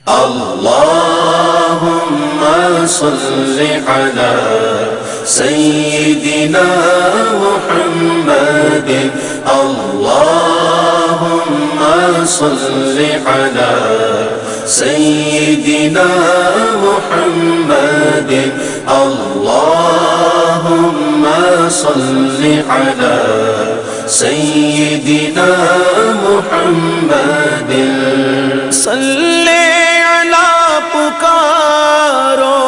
अल्लाहुम्मा सल्लि अला सय्यिदिना मुहम्मदिन अल्लाहुम्मा सल्लि अला सय्यिदिना मुहम्मदिन अल्लाहुम्मा सल्लि अला सय्यिदिना मुहम्मदिन सल्ले अला पुकारो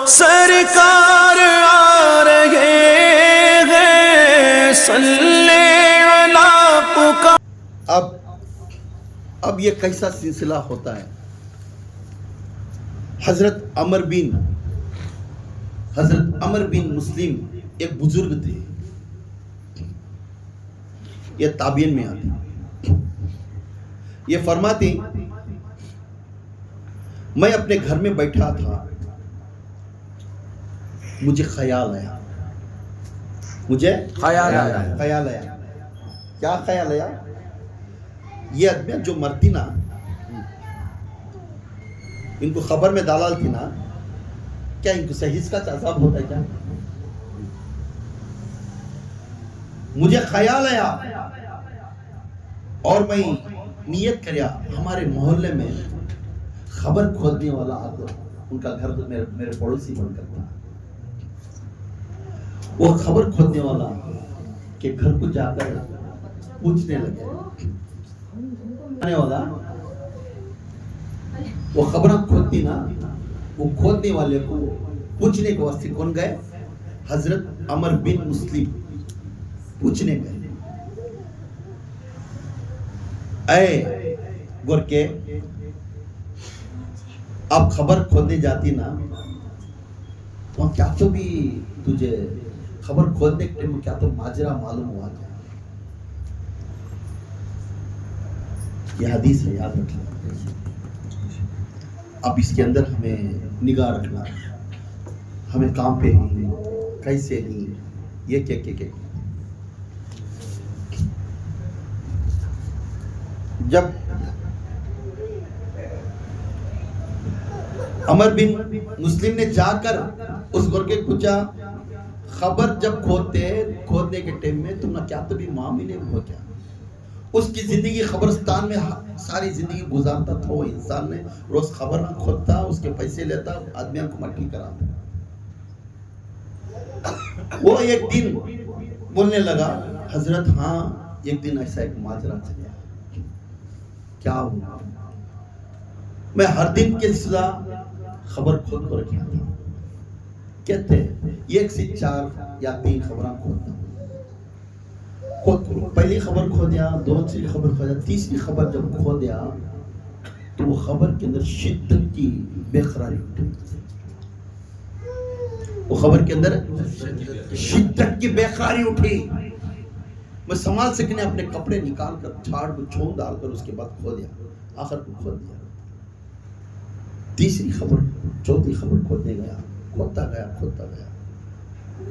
सरकार आ रहे हैं सल्ले अला पुकार। अब ये कैसा सिलसिला होता है। हजरत अमर बिन मुस्लिम एक बुजुर्ग थे, ये ताबीन में आते, ये फरमाते मैं अपने घर में बैठा था, मुझे ख्याल आया। क्या ख्याल आया? ये आदमी जो मरती ना, इनको खबर में दालाल थी ना, क्या इनको सही का अजाब होता है क्या? मुझे ख्याल आया और मैं नियत किया हमारे मोहल्ले में खबर खोदने वाला आकर उनका घर मेरे पड़ोसी बनकर था। वो खबर खोदने वाला के घर को जाकर पूछने लगे, आने वाला वो खबर खोदती ना, वो खोदने वाले को पूछने के वास्ते कौन गए? हजरत अमर बिन मुस्लिम पूछने गए, ऐ गोरके अब खबर खोदने जाती ना, वहां क्या तो भी तुझे खबर खोदने के टाइम क्या तो माजरा मालूम हुआ क्या? यह हदीस है, याद रखना। अब इसके अंदर हमें निगाह रखना, हमें काम पे नहीं, कैसे नहीं, ये क्या जब अमर बिन मुस्लिम ने जाकर उस गोरके पूछा, खबर जब खोदने के टाइम में तुम ना क्या तो भी मामले हो क्या? उसकी जिंदगी खबरस्तान में सारी जिंदगी गुजारता था वो इंसान ने, रोज खबर ना खोदता, उसके पैसे लेता, आदमियों को मट्टी कराता। वो एक दिन बोलने लगा, हजरत हाँ एक दिन ऐसा एक माजरा चला। क्या हुआ? मैं हर दिन के सिला खबर खोद कर रखा था, कहते 1 से 4 या 3 खबर खोदता। पहली खबर खो दिया, दूसरी खबर खो दिया, तीसरी खबर जब खो दिया तो वो खबर के अंदर शिद्दत की बेकरारी उठी। वो खबर के अंदर शिद्दत की बेकरारी उठी। मैं संभाल सकने अपने कपड़े निकाल कर झाड़ को छोड़ डालकर उसके बाद खो दिया, आखिर को खोद दिया। तीसरी खबर, चौथी खबर खोदने गया, खोदता गया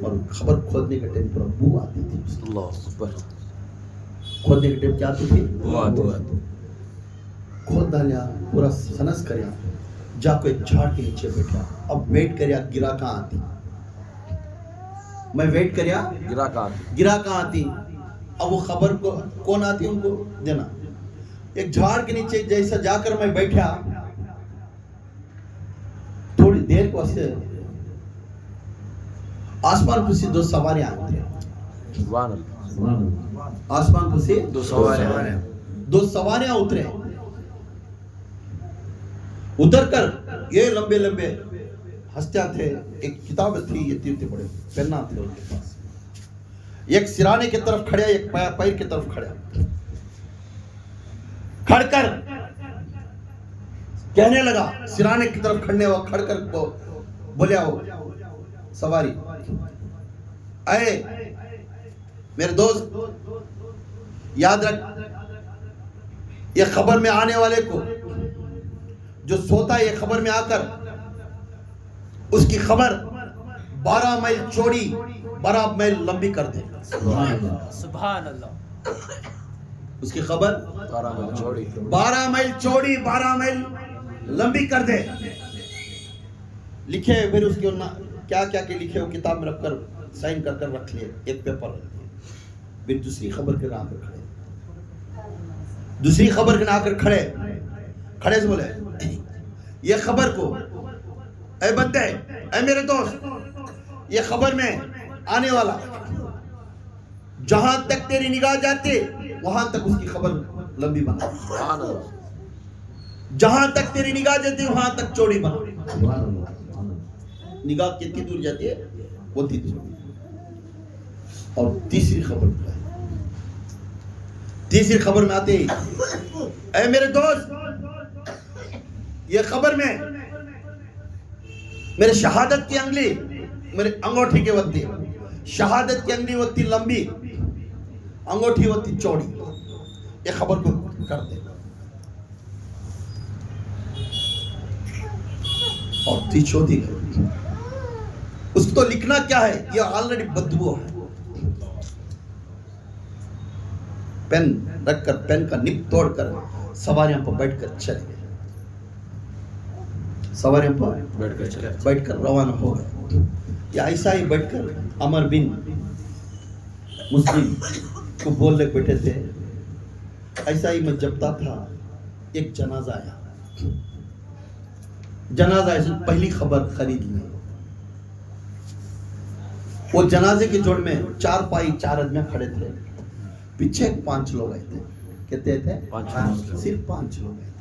और खबर खोदने के टाइम पूरा बू आती थी। खोदने के टाइम क्या आती थी? खोद डालिया, पूरा सनस करया, जाको एक झाड़ के नीचे बैठा। अब वेट करया गिरा कहाँ आती, मैं वेट करया गिरा कहाँ आती। अब वो खबर को कौन आती उनको देना। एक झाड़ के नीचे जैसा जाकर मैं बैठा, थोड़ी देर को से आसमान पर से 2 सवारियां आते हैं। आसमान पर से 2 सवारियां उतरे। उतर कर ये लंबे लंबे हस्तियां थे, एक किताब थी, ये तीर्थ बड़े पेन्ना थे उनके पास। एक सिराने की तरफ खड़ा, एक पैर की तरफ खड़ा, खड़कर कहने लगा, सिराने की तरफ खड़कर बोलिया वो सवारी, अरे मेरे दोस्त याद रख, ये खबर में आने वाले को जो सोता है, ये खबर में आकर उसकी खबर 12 मील चौड़ी 12 मील लंबी कर दे। सुभान अल्लाह। उसकी खबर 12 मील चौड़ी 12 मील लंबी कर दे। लिखे फिर उसके क्या क्या के लिखे वो किताब में रखकर साइन कर कर रख लिए, एक पेपर रख लिए। फिर दूसरी खबर के नाम पर खड़े, दूसरी खबर के नाम पर खड़े से बोले ये खबर को, ऐ बंदे, ऐ मेरे दोस्त, ये खबर में आने वाला जहां तक तेरी निगाह जाती वहां तक उसकी खबर लंबी बना, जहां तक तेरी निगाह जाती वहां तक चौड़ी बना। निगाह कितनी दूर जाती है उतनी दूर। और तीसरी खबर में आते ही, ऐ मेरे दोस्त, ये खबर में मेरे शहादत की अंगली, मेरे अंगूठी के वत्ती, शहादत की अंगली वत्ती लंबी, अंगूठी वत्ती चौड़ी, ये खबर को कर दे। और ती चौथी उसको तो लिखना क्या है, ये ऑलरेडी बदबू है। पेन रखकर पेन का निप तोड़कर सवारियों पर बैठकर चले गए, सवारियों पर बैठकर रवाना हो गए। या ऐसा ही बैठकर अमर बिन मुस्लिम को बोलने बैठे थे, ऐसा ही मैं जपता था, एक जनाजा आया, जनाजा ऐसे पहली खबर खरीद ली। वो जनाजे के जोड़ में 4 पाई 4 आदमी खड़े थे, पीछे 5 लोग आए थे। कहते थे 5, सिर्फ 5 लोग आए थे।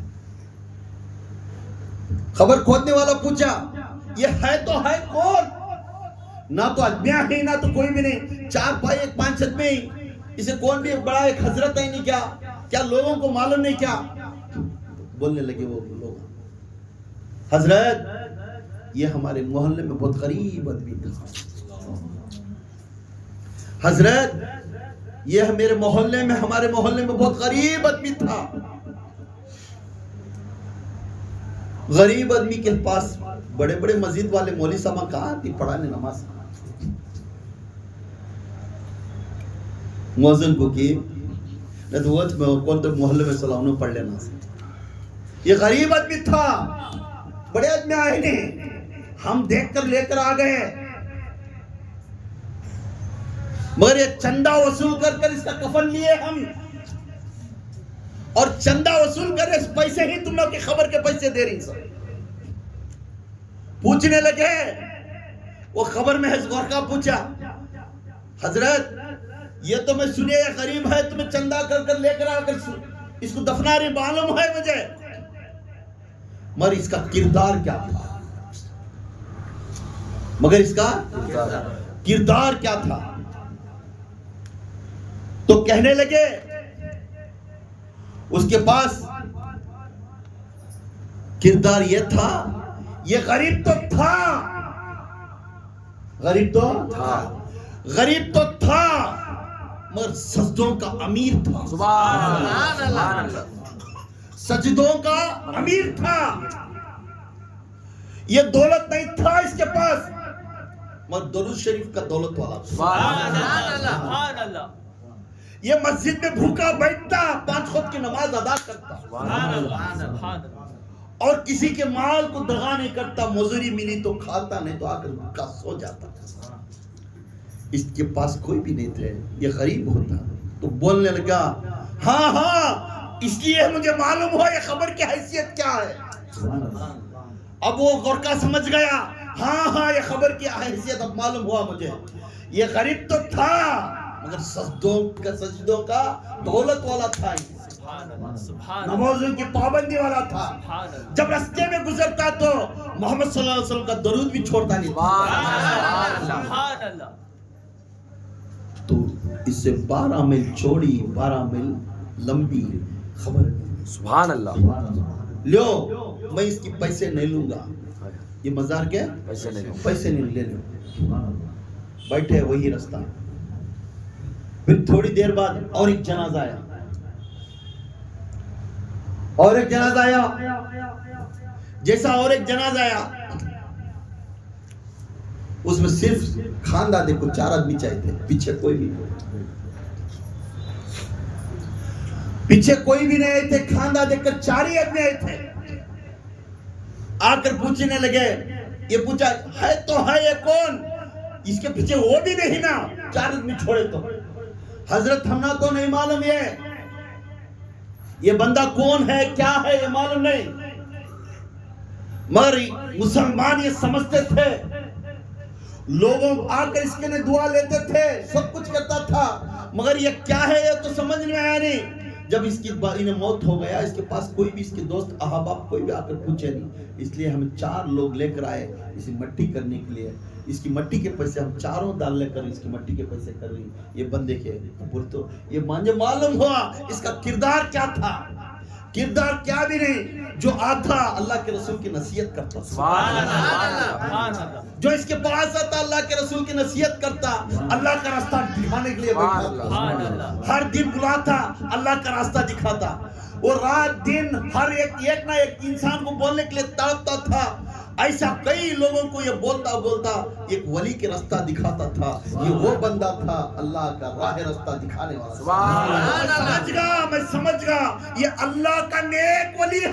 खबर खोदने वाला पूछा, ये है तो है कौन? ना तो आदमिया है ना तो कोई भी नहीं, 4 पाई 5 आदमी, इसे कौन भी बड़ा एक हजरत है नहीं क्या? क्या लोगों को मालूम नहीं क्या? बोलने लगे वो लोग, हजरत ये हमारे मोहल्ले में बहुत गरीब आदमी था, हजरत ये मेरे मोहल्ले में, हमारे मोहल्ले में बहुत गरीब आदमी था। गरीब आदमी के पास बड़े बड़े मस्जिद वाले मौलवी साहब कहाँ आती पढ़ाने नमाज, मौजन को की नहीं तो वक्त में कौन तो मोहल्ले में सलाम पढ़ लेना। ये गरीब आदमी था, बड़े आदमी आए नहीं, हम देखकर लेकर आ गए, मगर ये चंदा वसूल कर कर इसका कफन लिए हम, और चंदा वसूल कर इस पैसे ही तुम लोग की खबर के पैसे दे रही सब। पूछने लगे, वो खबर में है गौर का पूछा, हजरत ये तो मैं सुने ये गरीब है, तुम्हें चंदा कर कर लेकर आकर इसको दफना रही, मालूम है मुझे, मगर इसका किरदार क्या था, मगर इसका किरदार क्या था? तो कहने लगे उसके पास किरदार ये था, ये गरीब तो था, गरीब तो था मगर सजदों का अमीर था। सुभान अल्लाह, सजदों का अमीर था। ये दौलत नहीं था इसके पास, मगर दुरूद शरीफ का दौलत वाला। सुभान अल्लाह, ये मस्जिद में भूखा बैठता, 5 वक्त की नमाज अदा करता, और किसी के माल को दगा नहीं करता, मजूरी मिली तो खाता, नहीं तो आकर भूखा सो जाता। इसके पास कोई भी नहीं थे, ये गरीब होता। तो बोलने लगा, हाँ हाँ इसलिए मुझे मालूम हो ये खबर की हैसियत क्या है। अब वो गोरखा समझ गया, हाँ हाँ ये खबर की हैसियत अब मालूम हुआ मुझे, ये गरीब तो था मगर सजदों का दौलत वाला था, नमाज़ों की पाबंदी वाला था। जब रास्ते में गुजरता तो मोहम्मद सल्लल्लाहु अलैहि वसल्लम का दरूद भी छोड़ता नहीं था। तो इससे 12 मील चौड़ी 12 मील लंबी खबर। सुभान अल्लाह। लो मैं इसकी पैसे नहीं लूंगा, ये मजार के पैसे नहीं ले लो। बैठे वही रास्ता। फिर थोड़ी देर बाद और एक जनाजा आया, और एक जनाजा आया। जैसा और एक जनाजा आया, उसमें सिर्फ खानदादे को 4 आदमी चाहिए थे, पीछे कोई भी नहीं, पीछे कोई भी नहीं आए थे, खानदादे कर 4 ही आदमी आए थे। आकर पूछने लगे, ये पूछा है तो है ये कौन, इसके पीछे वो भी नहीं ना, 4 आदमी छोड़े तो हजरत हमना तो नहीं मालूम ये बंदा कौन है क्या है ये मालूम नहीं, मगर मुसलमान ये समझते थे, लोगों आकर इसके लिए दुआ लेते थे, सब कुछ करता था, मगर ये क्या है ये तो समझ में आया नहीं। जब इसकी इन्हें मौत हो गया, इसके पास कोई भी इसके दोस्त अहबाब कोई भी आकर पूछे नहीं, इसलिए हमें 4 लोग लेकर आए इसे मट्टी करने के लिए। इसकी मट्टी के पैसे हम चारों डाल लेकर इसकी मट्टी के पैसे कर रही। ये बंदे के बोल तो ये मुझे मालूम हुआ इसका किरदार क्या था, किरदार क्या भी नहीं, जो आता अल्लाह के रसूल की नसीहत करता, जो इसके पास आता अल्लाह के रसूल की नसीहत करता, अल्लाह का रास्ता दिखाने के लिए बैठा, हर दिन बुलाता अल्लाह का रास्ता दिखाता, और रात दिन हर एक ना एक इंसान को बोलने के लिए तड़पता था। ऐसा कई लोगों को ये बोलता बोलता एक वली के रास्ता दिखाता था। ये वो बंदा था अल्लाह का राह रास्ता दिखाने वाला। मैं समझ गया ये अल्लाह का नेक वली है,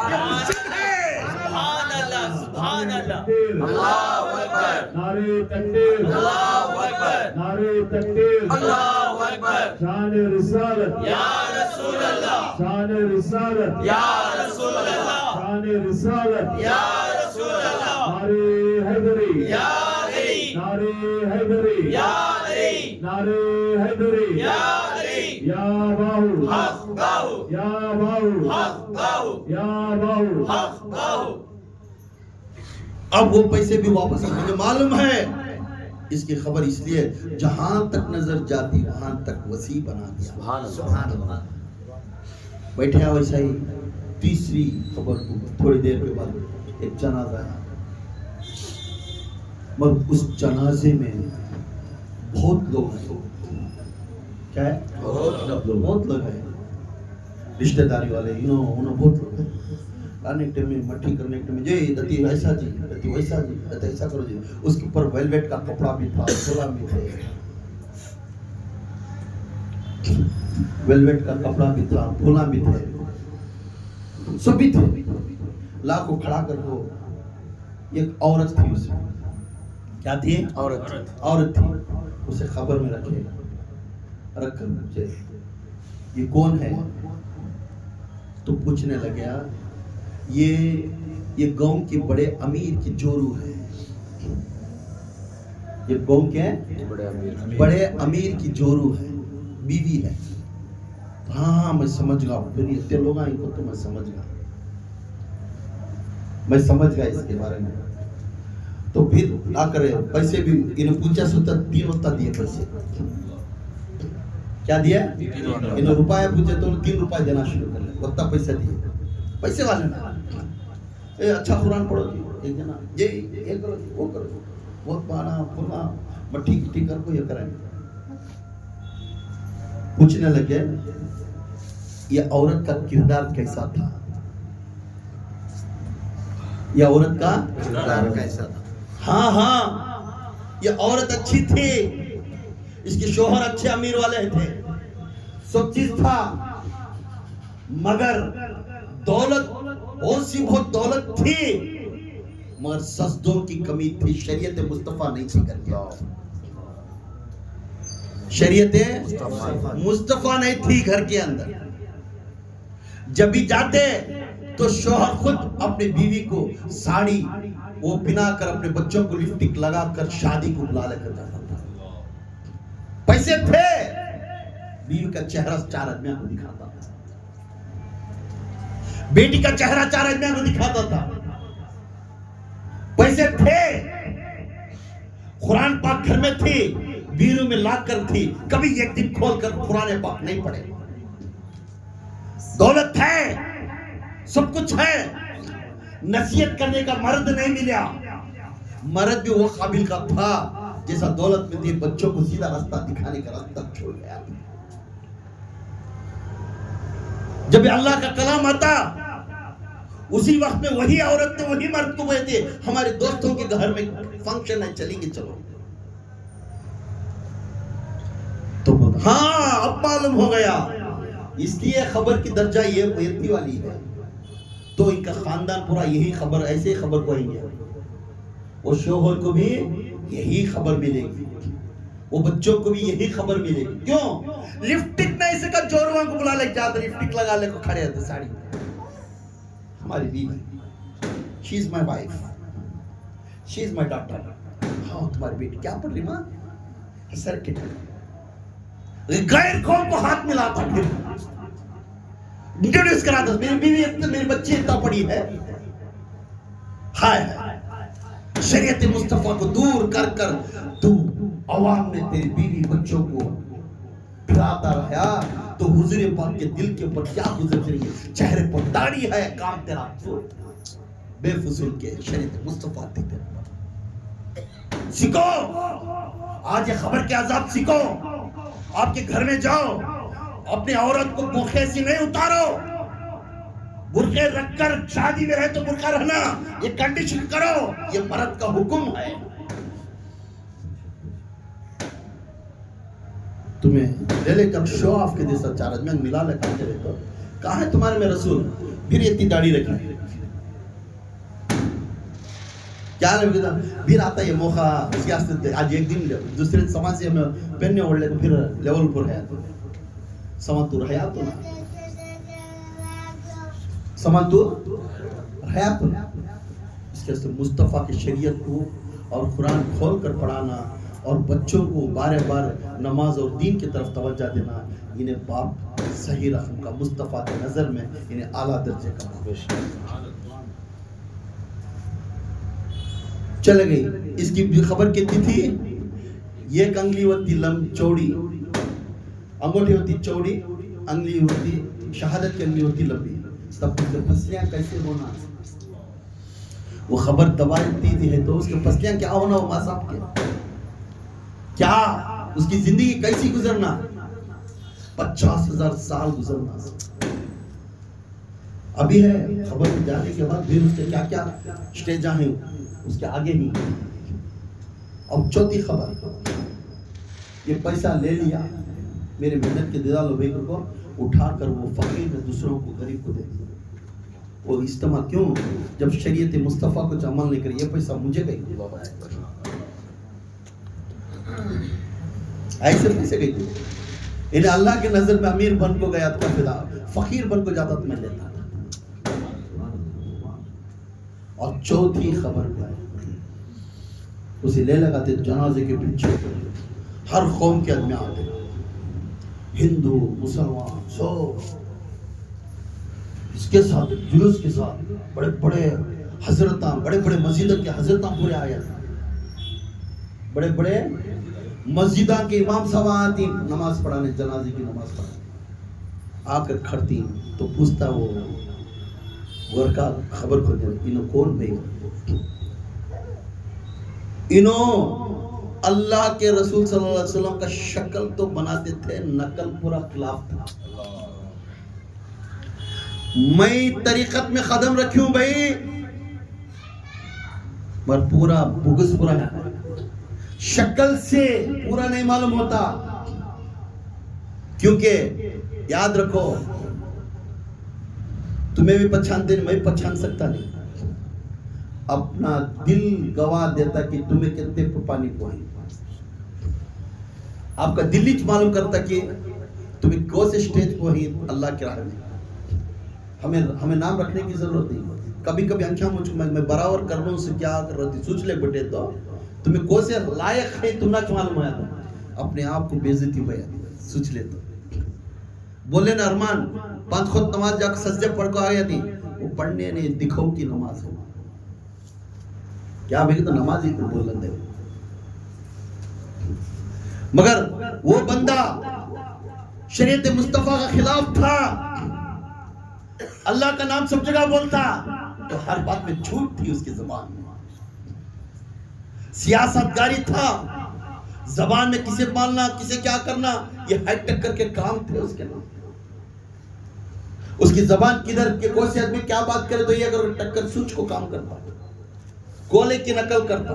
ये मुर्शिद है। सुभान अल्लाह, सुभान अल्लाह, अल्लाहु अकबर, नारे तकबीर, अल्लाहु अकबर, नारे तकबीर, अल्लाहु अकबर, शान रिसालत या रसूल अल्लाह, शान रिसालत या रसूल अल्लाह, शान रिसालत या रसूल अल्लाह, नारे हैदरी, या अली, नारे हैदरी, या अली, नारे हैदरी, या अली, या बाहु, हक बाहु, या बाहु, हक बाहु, या बाहु। हक बाहु। अब वो पैसे भी वापस मुझे मालूम है। इसकी खबर इसलिए जहां तक नजर जाती वहां तक वसी बना दिया। सुभान अल्लाह। बैठे हैं वैसा ही तीसरी खबर थोड़ी देर के बाद एक जनाजा है, मगर उस जनाजे में बहुत लोग हैं। क्या है? बहुत लोग हैं, रिश्तेदारी वाले बहुत लोग हैं। आने के टाइम में मट्टी करने के टाइम में जे दती ऐसा जी, दती वैसा जी, दती ऐसा करो जी। उसके ऊपर वेलवेट का कपड़ा भी था, झोला भी थे, वेलवेट का कपड़ा भी था, फूला भी थे, सभी थे। ला को खड़ा कर दो। एक औरत थी उसमें, क्या थी? औरत थी। उसे खबर में रखे, रखकर पूछे ये कौन है? तो पूछने लगे ये गांव के बड़े अमीर की जोरू है। ये गांव के बड़े अमीर की जोरू है, बीवी है। हाँ मैं समझ गया, फिर इतने लोग आए को तो मैं समझ गया इसके बारे में। तो फिर आकर पैसे भी इन्हें पूछा सोता 3 होता दिए पैसे। क्या दिया? इन्हें रुपया पूछे तो 3 रुपया देना शुरू कर ले, उतना पैसा दिए। पैसे वाले ना अच्छा कुरान पढ़ो जी, एक जना ये करो जी, वो करो जी, बहुत पाना फुला मट्टी गिट्टी कर को ये करेंगे। पूछने लगे ये औरत का किरदार कैसा था, ये औरत का किरदार कैसा था? हाँ ये औरत अच्छी थी, इसके शोहर अच्छे अमीर वाले थे, सब चीज था, मगर दौलत बहुत दौलत थी, मगर सजदों की कमी थी। शरीयत मुस्तफा नहीं थी करके, शरीयत मुस्तफा नहीं थी घर के अंदर। जब भी जाते तो शौहर खुद अपने बीवी को साड़ी वो पहनाकर अपने बच्चों को लिपस्टिक लगाकर शादी को बुला लेकर जाता था। पैसे थे, बीवी का चेहरा 4 आदमियों को दिखाता था, बेटी का चेहरा 4 आदमियों को दिखाता था। पैसे थे, कुरान पाक घर में थी, बीरू में लाग कर थी, कभी एक दिन खोलकर कुरान पाक नहीं पढ़े। दौलत है, सब कुछ है, नसीहत करने का मर्द नहीं मिला। मर्द भी वो काबिल का था जैसा दौलत में थी, बच्चों को सीधा रास्ता दिखाने का रास्ता छोड़ गया। जब अल्लाह का कलाम आता उसी वक्त में वही औरत ने वही मर्द को कहते हमारे दोस्तों के घर में फंक्शन है, चलेंगे चलो। तो हाँ अब मालूम हो गया, इसलिए खबर की दर्जा ये बेइज्जती वाली है। तो इनका खानदान पूरा यही खबर, ऐसे ही खबर कहेंगे। वो शोहर को भी यही खबर मिलेगी, वो बच्चों को भी यही खबर मिलेगी। क्यों? लिपस्टिक नहीं सका जोरवा को बुला ले, क्या तो लिपस्टिक लगा ले को खड़े रहते साड़ी। हमारी बीवी, she is my wife, she is my daughter. हाँ तुम्हारी बेटी क्या पढ़ रही माँ? सर्किट। गैर कौम को हाथ मिलाता, फिर इंट्रोड्यूस कराता, मेरी बीवी इतनी, मेरी बच्ची इतना पढ़ी है। हाय शरीयत मुस्तफा को दूर कर कर तू अवाम में तेरी बीवी बच्चों को फिराता रहा, तो हुजूर पाक के दिल के ऊपर क्या गुजर रही है? चेहरे पर दाढ़ी है, काम तेरा बेफजूल के शरीयत मुस्तफा देते। सीखो, आज ये खबर के आजाब सीखो। आपके घर में जाओ, अपनी औरत को बुरखे से नहीं उतारो, बुरखे रखकर शादी में रहे तो बुरखा रहना, ये कंडीशन करो, ये मर्द का हुक्म है। तुम्हें ले लेकर शो ऑफ के जैसा चार्ज में मिला लगाते रहते हो। कहाँ है तुम्हारे में रसूल? फिर इतनी दाढ़ी रखी क्या लगता? फिर आता ये मौका उसके आस्ते आज एक दिन दूसरे समाज से हमें पहनने ओढ़ तो फिर लेवल पर है तो समाज तो रहा तो ना समाज तो रहा तो ना। इसके आस्ते मुस्तफ़ा की शरीयत को और कुरान खोल कर पढ़ाना और बच्चों को बार बार नमाज और दीन की तरफ तवज्जो देना, इन्हें बाप सही रकम का मुस्तफ़ा की नज़र में इन्हें आला दर्जे का चले गई। इसकी खबर कितनी थी? ये अंगली होती चौड़ी, अंगूठी होती चौड़ी, अंगली होती शहादत की अंगली होती लंबी, तब फसलियां कैसे होना? वो खबर दबाती थी है तो उसके फसलियां क्या होना? वो माँ साहब के क्या, उसकी जिंदगी कैसी गुजरना? 50,000 साल गुजरना अभी है। खबर जाने के बाद फिर उसके क्या क्या स्टेज हैं उसके आगे ही। अब चौथी खबर, ये पैसा ले लिया मेरे मेहनत के दिदाल बेकर को, उठाकर वो फकीर में दूसरों को गरीब को दे दिया। वो इस्तेमाल क्यों? जब शरीयत मुस्तफ़ा को अमल नहीं करे, ये पैसा मुझे गई। ऐसे पैसे गई थी। इन्हें अल्लाह के नजर में अमीर बन को गया तो फिदा, फकीर बन को जाता तो मैं लेता था। और चौथी खबर है उसे ले लगाते जनाजे के पीछे, हर कौम के आदमी आते, हिंदू मुसलमान सब इसके साथ जुलूस के साथ, बड़े बड़े हजरता, बड़े बड़े मस्जिद के हजरता पूरे आए, बड़े बड़े मस्जिदा के इमाम साहब आती नमाज पढ़ाने, जनाजे की नमाज पढ़ाने आकर खड़ती तो पूछता वो गोर का खबर खोल दे, इनो कौन भाई? इनो अल्लाह के रसूल सल्लल्लाहु अलैहि वसल्लम का शक्ल तो बनाते थे, नकल पूरा खिलाफ था। मैं तरीकत में कदम रखी हूं भाई, पर पूरा बुगस पूरा है, शक्ल से पूरा नहीं मालूम होता। क्योंकि याद रखो, तुम्हें भी पहचानते नहीं, मैं पहचान सकता नहीं। अपना दिल गवाह देता कि तुम्हें कितने पानी पुआई, आपका दिल ही मालूम करता कि तुम्हें कौन से स्टेज पर ही अल्लाह के राह में। हमें नाम रखने की जरूरत नहीं। कभी कभी आंखें मुझको मैं बराबर कर लूँ से क्या कर रही थी, सोच ले बेटे तो तुम्हें कौन से लायक है तुम ना मालूम आया था, अपने आप को बेइज्जती हुआ सोच ले तो बोले ना अरमान 5 खुद नमाज जाकर सजदे पढ़ को आया नहीं, वो पढ़ने नहीं दिखाओ की नमाज है क्या भाई, तो नमाज ही बोल दे। मगर वो बंदा शरीयत मुस्तफा का खिलाफ था, अल्लाह का नाम सब जगह बोलता, तो हर बात में झूठ थी उसकी जुबान में, सियासतगारी था, जबान में किसे मानना किसे क्या करना, ये हाई टक्कर के काम थे उसके नाम। उसकी जबान किधर के कौन से आदमी क्या बात करे तो ये अगर टक्कर सूच को काम करता, कोले की नकल करता।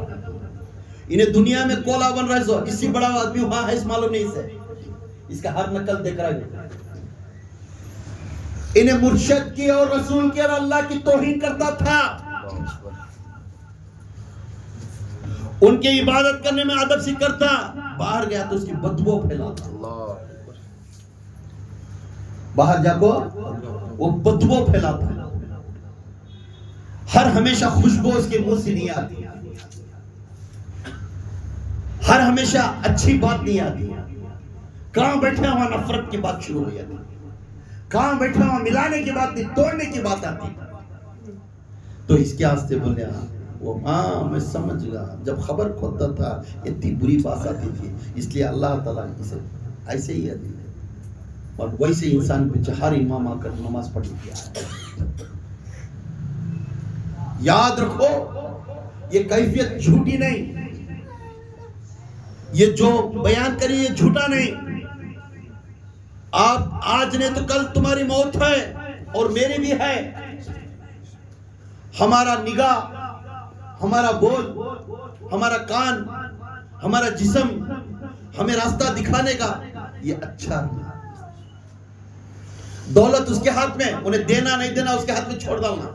इन्हें दुनिया में कोला बन रहा है, सो इससे बड़ा आदमी वहां है इस मालूम नहीं से, इसका हर नकल देख रहा है। इन्हें मुर्शद की और रसूल की और अल्लाह की तौहीन करता था। उनके इबादत करने में अदब सी करता, बाहर गया तो उसकी बदबू फैलाता। बाहर जाको वो बदबू फैलाता, हर हमेशा खुशबू उसके मुंह से नहीं आती, हर हमेशा अच्छी बात नहीं आती। कहां बैठे वहां नफरत की बात शुरू हो जाती, कहां बैठे वहां मिलाने की बात नहीं, तोड़ने की बात आती। तो इसके वास्ते बोले वो हाँ मैं समझ गया, जब खबर खोता था इतनी बुरी बात आती थी, इसलिए अल्लाह ताला इसे ऐसे ही है और वैसे इंसान पे हर इमाम आकर नमाज पढ़ दिया। याद रखो ये कैफियत झूठी नहीं, ये जो बयान करी ये झूठा नहीं। आप आज नहीं तो कल तुम्हारी मौत है और मेरी भी है। हमारा निगाह, हमारा बोल, हमारा कान, हमारा जिस्म हमें रास्ता दिखाने का ये अच्छा है। दौलत उसके हाथ में, उन्हें देना नहीं देना उसके हाथ में छोड़ डालना।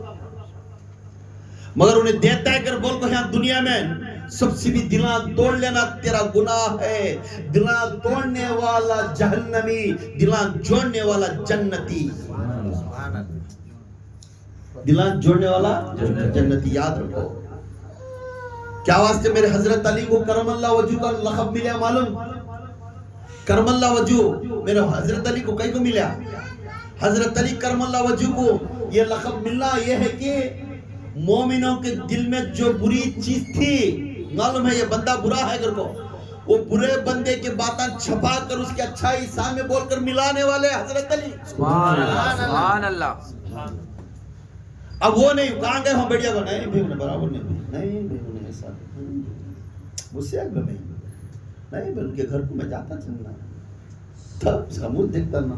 मगर उन्हें देता है कर बोल को यहाँ दुनिया में सबसे भी दिला तोड़ लेना तेरा गुनाह है। दिला तोड़ने वाला जहन्नमी, दिला जोड़ने वाला जन्नती। दिला जोड़ने वाला जन्नती, याद रखो। क्या वास्ते मेरे हजरत अली को करमल्ला वजू का लक़ब मिला मालूम? करमल्ला वजू मेरे हजरत अली को कहीं को मिला? हजरत अली करमल्ला वजू को ये लक़ब मिलना ये है कि मोमिनों के दिल में जो बुरी चीज थी, मालूम है ये बंदा बुरा है कर को, वो बुरे बंदे के बातें छपा कर उसकी अच्छाई सामने बोलकर मिलाने वाले हजरत अली। सुभान अल्लाह। अब वो नहीं, कहां गए हम बढ़िया को नहीं भी बराबर नहीं ऐसा मुझसे आगे नहीं मैं उनके घर को मैं जाता चलना तब समूह देखता ना,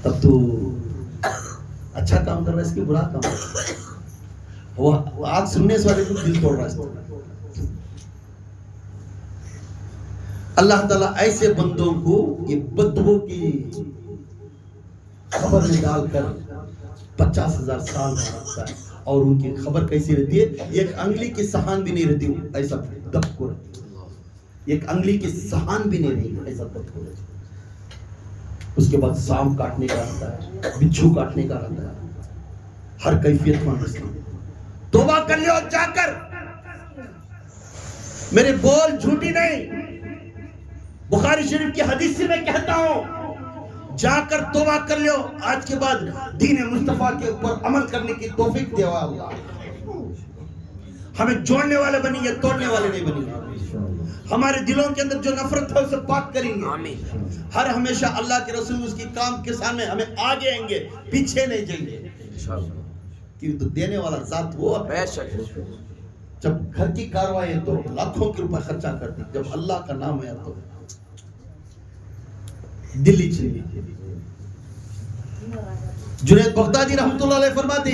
तब तो अच्छा काम कर रहा है, इसकी बुरा काम वो आज सुनने से वाले को दिल तोड़ रहा है। अल्लाह ताला ऐसे बंदों को ये बदबू की खबर में डालकर 50,000 साल मारता है। और उनकी खबर कैसी रहती है? एक अंगली की सहान भी नहीं रहती, ऐसा दब को रहती है। एक अंगली की सहान भी नहीं रहती, ऐसा दब को रहती है। उसके बाद सांप काटने का रहता है, बिच्छू काटने का रहता है, हर कैफियत में तौबा कर लियो जाकर। मेरे बोल झूठी नहीं, बुखारी शरीफ की हदीस से मैं कहता हूं, जाकर तौबा कर लियो। आज के बाद दीन मुस्तफा के ऊपर अमल करने की तौफीक देवा अल्लाह। हमें जोड़ने वाले बनेंगे, तोड़ने वाले नहीं बनेंगे। हमारे दिलों के अंदर जो नफरत है उसे पाक करेंगे। हर हमेशा अल्लाह के रसूल उसकी काम के सामने हमें आगे आएंगे, पीछे नहीं जाएंगे, क्योंकि तो देने वाला जात वो है। जब घर की कार्रवाई है तो लाखों के रुपए खर्चा करती, जब अल्लाह का नाम है तो दिल्ली चली। जुनैद बगदादी रहमतुल्लाह अलैह फरमाते,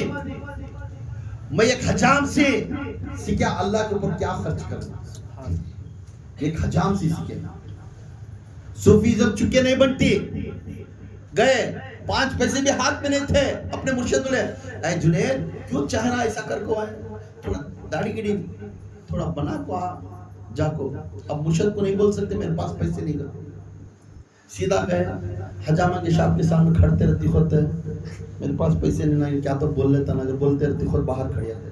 मैं एक हजाम से सीखा अल्लाह के ऊपर क्या खर्च करना। एक हजाम से सीखे, सूफीज़्म चुके नहीं बनती। गए 5 पैसे भी हाथ में नहीं थे, अपने मुर्शिद बोले ऐ जुनैद क्यों चाह रहा ऐसा कर को आए, थोड़ा दाढ़ी गिड़ी थोड़ा बना को आ जाको। अब मुर्शिद को नहीं बोल सकते मेरे पास पैसे नहीं कर, सीधा गए हजामा के शॉप के सामने खड़ते रहती खुद, मेरे पास पैसे नहीं, क्या तो बोल लेता ना, अगर बोलते रहती खुद बाहर खड़े जाते,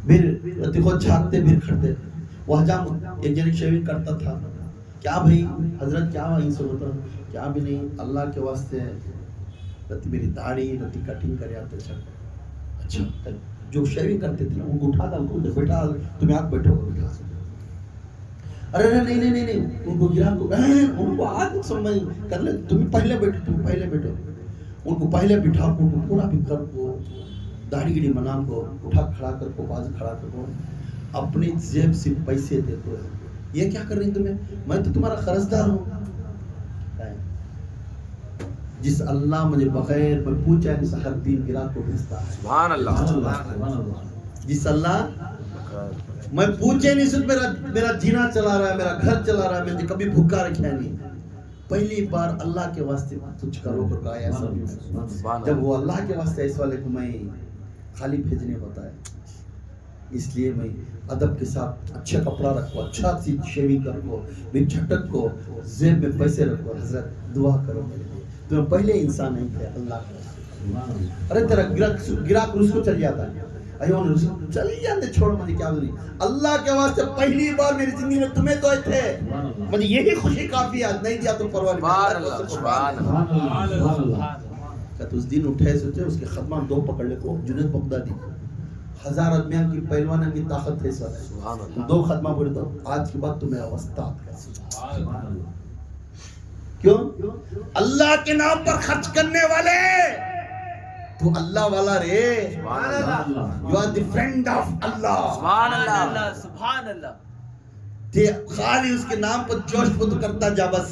फिर रहती खुद झाँकते फिर खड़ते। वो हजाम एक जन शेविंग करता था, क्या भाई हजरत क्या वहीं से होता, क्या भी नहीं अल्लाह के वास्ते रति मेरी दाढ़ी रति कटिंग करे आते। अच्छा जो शेविंग करते थे उनको उठा था, उनको बैठा, तुम आप बैठो बैठा। अरे नहीं उनको गिरा को उनको आज समझ कर ले, तुम पहले बैठो, उनको पहले बिठा को पूरा भी कर को दाढ़ी गिड़ी बना को उठा खड़ा कर को बाजू खड़ा कर को अपनी जेब से पैसे दे दो। ये क्या कर रही तुम्हें, मैं तो तुम्हारा कर्जदार हूँ। जिस अल्लाह मुझे बगैर मैं पूछा नहीं हर दिन गिरा को भेजता है, सुभान अल्लाह। जिस अल्लाह मैं पूछे नहीं, सिर्फ मेरा जीना चला रहा है, मेरा घर चला रहा है, मैंने कभी भूखा रखा नहीं, पहली बार अल्लाह के वास्ते कुछ करो को आया सब। जब वो अल्लाह के वास्ते इस वाले को मैं खाली भेजने होता है, इसलिए मैं अदब के साथ अच्छा कपड़ा रखो, अच्छा सी शेविंग करो, मेरी झटक को जेब में पैसे रखो, हजरत दुआ करो मेरे लिए। तो पहले इंसान नहीं थे अल्लाह के वास्ते। अरे तेरा गिराक रूस को चल जाता है, अयो चल जाते, छोड़ मुझे क्या नहीं, अल्लाह के वास्ते पहली बार मेरी जिंदगी में तुम्हें तो थे, मुझे यही खुशी काफी है, नहीं दिया तो परवाह नहीं। तो उस दिन उठे सोचे उसके खत्मा 2 पकड़ ले को जुनैद बगदादी 1000 आदमियों की पहलवान की ताकत है सर, 2 खत्मा पढ़े तो आज के बाद तुम्हें अवस्था क्यों? अल्लाह के नाम पर खर्च करने वाले तो अल्लाह वाला रे, you are the friend of Allah, सुभान अल्लाह, सुभान अल्लाह। ते खाली उसके नाम पर जोश बुद्ध करता जा बस।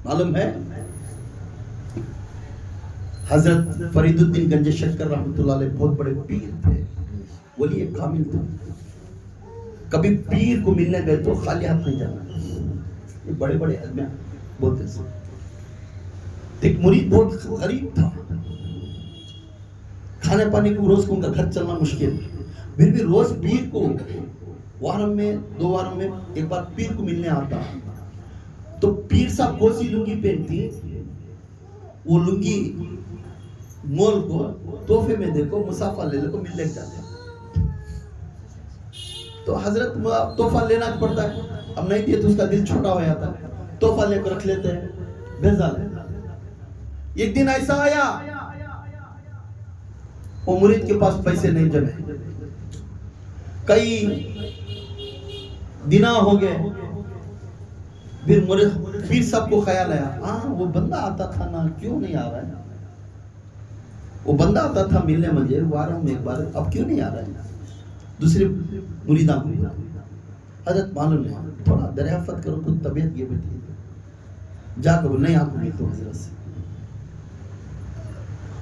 मालूम है हजरत फरीदुद्दीन गंज शक्कर रहमतुल्लाह अलैह बहुत बड़े पीर थे, वली कामिल थे। कभी पीर को मिलने गए तो खाली हाथ नहीं जाना, ये बड़े बड़े आदमी बोलते थे। एक मुरीद बहुत गरीब था, खाने पाने को रोज को उनका घर चलना मुश्किल, फिर भी रोज पीर को वारम में 2 वारम में एक बार पीर को मिलने आता। तो पीर साहब कौन सी लुंगी पहनती, वो लुंगी मोल को तोहफे में देखो, मुसाफा ले को मिलने जाते। तो हजरत तोहफा लेना पड़ता है, अब नहीं दिए तो उसका दिल छोटा हो जाता है, तोहफा लेकर रख लेते हैं, भेजा ले। एक दिन ऐसा आया वो मुरीद के पास पैसे नहीं जमे, कई दिना हो गए, फिर मुरीद पीर साहब को ख्याल आया, हाँ वो बंदा आता था ना, क्यों नहीं आ रहा है? वो बंदा आता था मिलने मुझे वारों में एक बार, अब क्यों नहीं आ रहा है? दूसरे मुरीदा को हजरत मालूम है, थोड़ा दरियाफत करो, कुछ तबीयत ये बैठी जाकर नहीं आऊंगी तो हजरत से।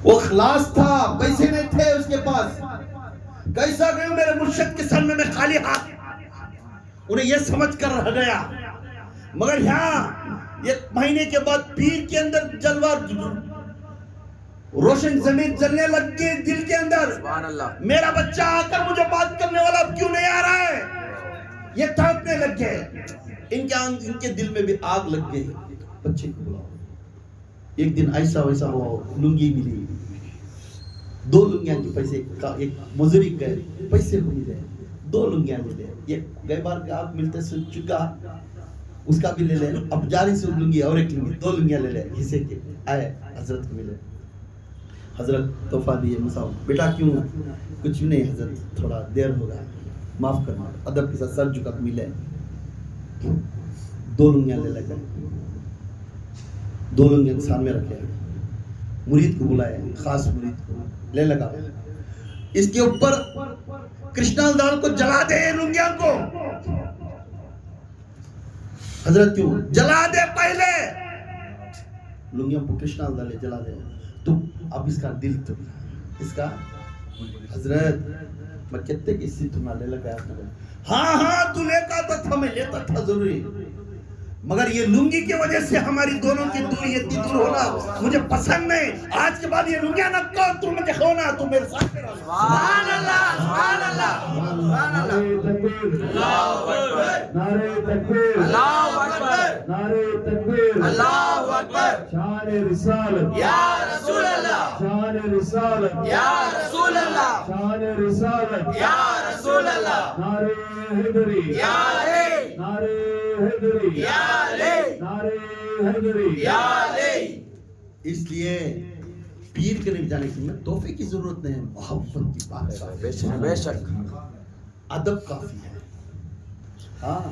वो खलास था, पैसे नहीं थे उसके पास, कैसा गए मेरे मुर्शिद के सामने में खाली हाथ, उन्हें यह समझ कर रह गया। मगर यहाँ 1 महीने के बाद पीर के अंदर जलवा रोशन जमीन जलने लग गई दिल के अंदर, सुभान अल्लाह। मेरा बच्चा आकर मुझे बात करने वाला अब क्यों नहीं आ रहा है, ये तड़पने लग गए। इनके दिल में भी आग लग गई, बच्चे को बुलाओ। एक दिन ऐसा वैसा हुआ, लुंगी मिली, 2 लुंगियां के पैसे का, एक मजदूरी गए पैसे हो गए, 2 लुंगियां मिले, ये गए बार का आप मिलते से चुका उसका भी ले ले, अब जारी से लुंगी और एक लुंगी, 2 लुंगियां ले ले, हिस्से के आए हजरत को मिले, हजरत तोहफा दिए, मुसाफ बेटा क्यों? कुछ नहीं हजरत, थोड़ा देर हो रहा है, माफ करना। अदब के साथ सर झुका मिले, 2 लुंगियां ले लेकर 2 लुंगियां सामने रखे, मुरीद को बुलाया, खास मुरीद को ले लगा, इसके ऊपर कृष्णाल दाल को जला दे, लुंगियां को हजरत क्यों जला दे, पहले लुंगियां को कृष्णाल दाल जला दे, तो अब इसका दिल तो इसका हजरत मैं कितने किसी तुम्हारा ले लगा, हाँ हाँ तू लेता था, मैं लेता था जरूरी, मगर ये लुंगी की वजह से हमारी दोनों की दूरी इतनी दूर होना मुझे पसंद नहीं। आज के बाद ये लुंगियां न कर, तू मुझे खोना, तू मेरे साथ रहना। सुभान अल्लाह, सुभान अल्लाह, सुभान अल्लाह। अल्लाहु अकबर, नारे तकबीर, अल्लाहु अकबर, नारे तकबीर, अल्लाहु अकबर। शान रिसालत, या रसूल अल्लाह, शान रिसालत, या रसूल अल्लाह, शान रिसालत, या रसूल अल्लाह। नारे हैदरी, या अली, नारे हैदरी, या अली, नारे हैदरी, या अली। इसलिए पीर के नहीं जाने की में तोहफे की जरूरत नहीं है, मोहब्बत की बात है, बेशक बेशक, अदब काफी है। हाँ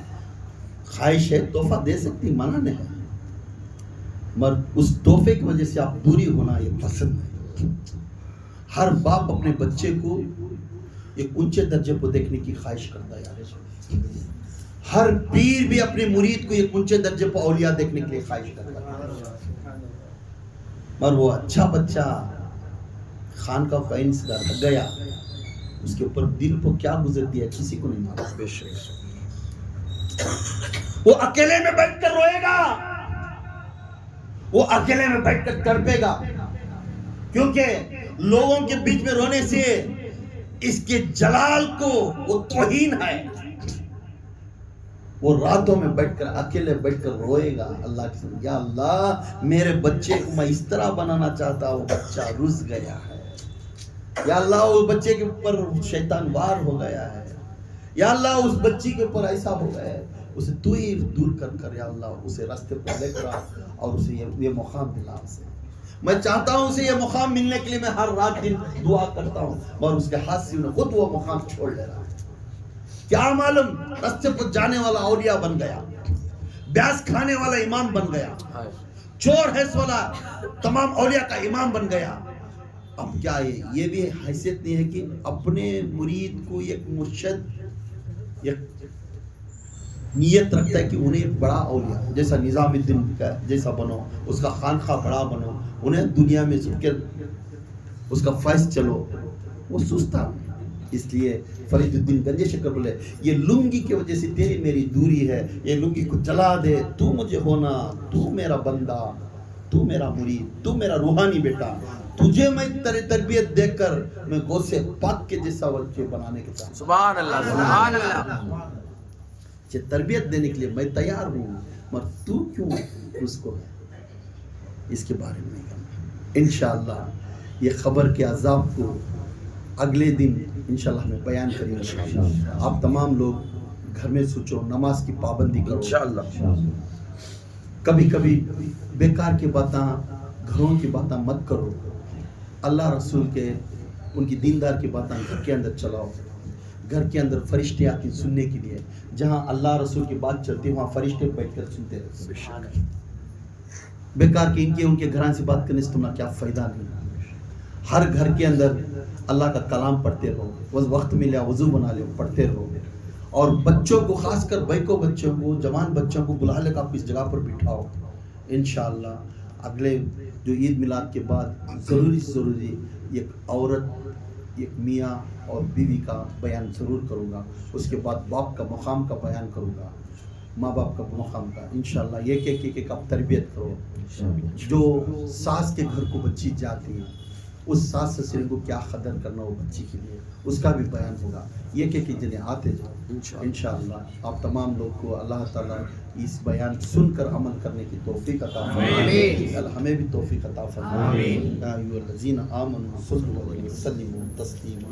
ख्वाहिश है तोहफा दे सकती, मना नहीं है, मगर उस तोहफे की वजह से आप दूरी होना ये पसंद नहीं। हर बाप अपने बच्चे को एक ऊंचे दर्जे को देखने की ख्वाहिश करता है यार। हर पीर भी अपने मुरीद को एक ऊंचे दर्जे पर औलिया देखने के लिए ख्वाहिश करता है, मगर वो अच्छा बच्चा खान का कहीं से रह गया, उसके ऊपर दिल को क्या गुजरती है किसी को नहीं मालूम। वो अकेले में बैठकर रोएगा, वो अकेले में बैठकर तड़पेगा, क्योंकि लोगों के बीच में रोने से इसके जलाल को वो तौहीन है। वो रातों में बैठकर अकेले बैठकर रोएगा अल्लाह की तरफ, या अल्लाह मेरे बच्चे को मैं इस तरह बनाना चाहता हूँ, बच्चा रुस गया है। या अल्लाह उस बच्चे के ऊपर शैतान वार हो गया है। या अल्लाह उस बच्ची के ऊपर ऐसा हो गया है, उसे तू ही दूर कर या अल्लाह उसे रास्ते पर लेकर आ और उसे ये मौका मिला। उसे मैं चाहता हूँ उसे ये मौका मिलने के लिए मैं हर रात दिन दुआ करता हूँ, और उसके हाथ से उन्हें खुद वो मौका छोड़ ले रहा है। क्या मालूम रास्ते पर जाने वाला औलिया बन गया, ब्यास खाने वाला इमाम बन गया, चोर हैस वाला तमाम औलिया का इमाम बन गया। अब क्या ये भी हैसियत नहीं है कि अपने मुरीद को एक मुर्शिद एक नियत रखता है कि उन्हें एक बड़ा औलिया जैसा निजामुद्दीन का जैसा बनो, उसका खानखा बड़ा बनो, उन्हें दुनिया में सबके उसका फैज चलो, वो सोचता। इसलिए फरीदुद्दीन गंजे शक्कर बोले, ये लुंगी की वजह से तेरी मेरी दूरी है, ये लुंगी को जला दे, तू मुझे होना, तू मेरा बंदा, तू मेरा मुरीद, तू मेरा रूहानी बेटा, तुझे मैं तेरी तरबियत देकर मैं गौसे पाक के जैसा वल्के बनाने के चाहता हूं। सुभान अल्लाह, सुभान अल्लाह। ये तरबियत देने के लिए मैं तैयार हूँ, मगर तू क्यों उसको इसके बारे में नहीं करना। इंशाअल्लाह ये खबर के अजाब को अगले दिन इंशाअल्लाह में बयान करेंगे। आप तमाम लोग घर में सोचो, नमाज की पाबंदी करो इंशाअल्लाह। कभी कभी बेकार की बातें, घरों की बातें मत करो। अल्लाह रसूल के उनकी दीनदार की बातें घर के अंदर चलाओ। घर के अंदर फरिश्ते आते सुनने के लिए, जहाँ अल्लाह रसूल की बात चलती है वहाँ फरिश्ते बैठकर सुनते रहते। बेकार के इनके उनके घरान से बात करने से तुम्हारा क्या फ़ायदा नहीं। हर घर के अंदर अल्लाह का कलाम पढ़ते रहो, बस वक्त मिला वज़ू बना लो, पढ़ते रहो। और बच्चों को, खासकर बैको बच्चों को, जवान बच्चों को बुला लेकर आप इस जगह पर बिठाओ। इंशाअल्लाह अगले जो ईद मिलाद के बाद ज़रूरी एक औरत, एक मियाँ और बीवी का बयान ज़रूर करूँगा। उसके बाद बाप का मकाम का बयान करूँगा, माँ बाप का मकाम का। इंशाअल्लाह एक आप तरबियत करो। जो सास के घर को बच्ची जाती है, उस सास ससुर को क्या कदर करना हो बच्ची के लिए, उसका भी बयान होगा। एक जने आते जाओ इंशाअल्लाह। आप तमाम लोग को अल्लाह ताला इस बयान सुनकर अमल करने की तौफीक अता फरमाए, हमें भी तौफीक अता फरमाए। या अय्युहल्लज़ीना आमनू सल्लु अलैहि वसल्लिमू तस्लीमा।